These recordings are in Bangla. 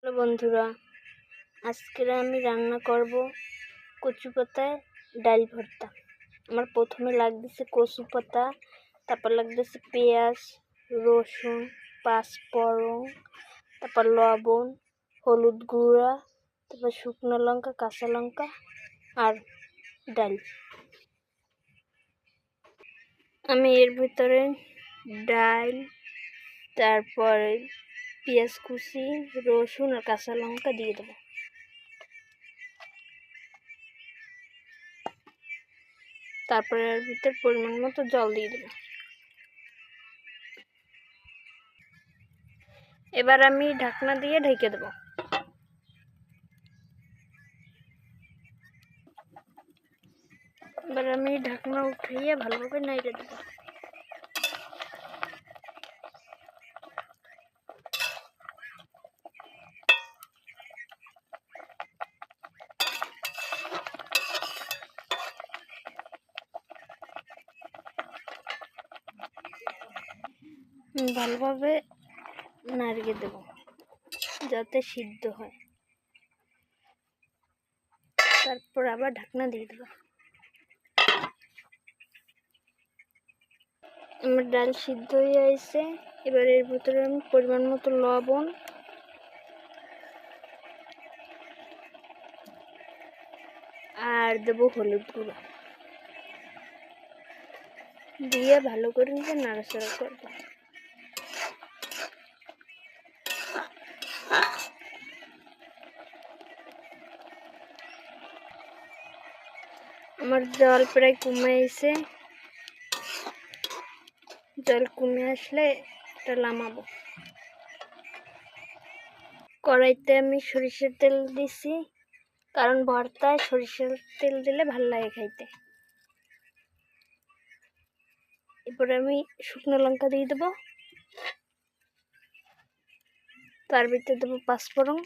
হ্যালো বন্ধুরা, আজকে আমি রান্না করব কচু পাতায় ডাল ভর্তা। আমার প্রথমে লাগতেছে কচু পাতা, তারপর লাগতেছে পেঁয়াজ, রসুন, পাঁচফোড়ন, তারপর লবণ, হলুদ গুঁড়া, তারপর শুকনো লঙ্কা, কাঁচা লঙ্কা আর ডাল। আমি এর ভিতরে ডাল, তারপরে পেঁয়াজ কুচি, রসুন আর কাঁচা লঙ্কা দিয়ে দেবো। তারপরে এর ভিতর পরিমাণ মতো জল দিয়ে দেবো। এবার আমি ঢাকনা দিয়ে ঢেকে দেবো। এবার আমি ঢাকনা উঠিয়ে ভালোভাবে নাড়িয়ে দেবো। ভালোভাবে নাড়িয়ে দেবো যাতে সিদ্ধ হয়। তারপর আবার ঢাকনা দিয়ে দেবো। আমার ডাল সিদ্ধ হয়ে আসছে। এবার এর ভিতরে আমি পরিমাণ মতো লবণ আর দেবো হলুদ গুঁড়ো দিয়ে ভালো করে নাড়াচাড়া করবো। আমার জল প্রায় কমে এসে, জল কমে আসলে এটা নামাবো। কড়াইতে আমি সরিষার তেল দিছি, কারণ ভর্তায় সরিষার তেল দিলে ভালো লাগে খাইতে। এরপরে আমি শুকনো লঙ্কা দিয়ে দেবো, তার ভিতরে দেবো পাঁচফোড়ন,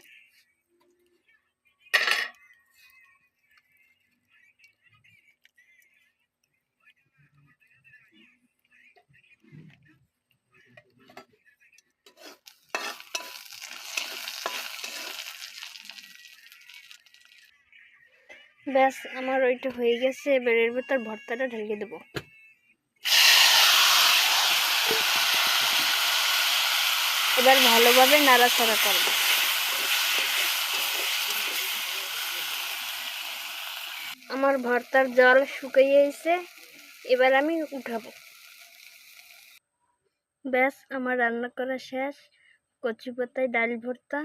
ব্যাস আমার ওইটা হয়ে গেছে। এবার এর ভিতর ভর্তাটা ঢেলে দেবো। এবার ভালোভাবে নাড়াচাড়া করব। আমার ভর্তার জল শুকিয়ে এসে, এবার আমি উঠাবো। ব্যাস আমার রান্না করা শেষ। কচু পাতায় ডাল ভর্তা।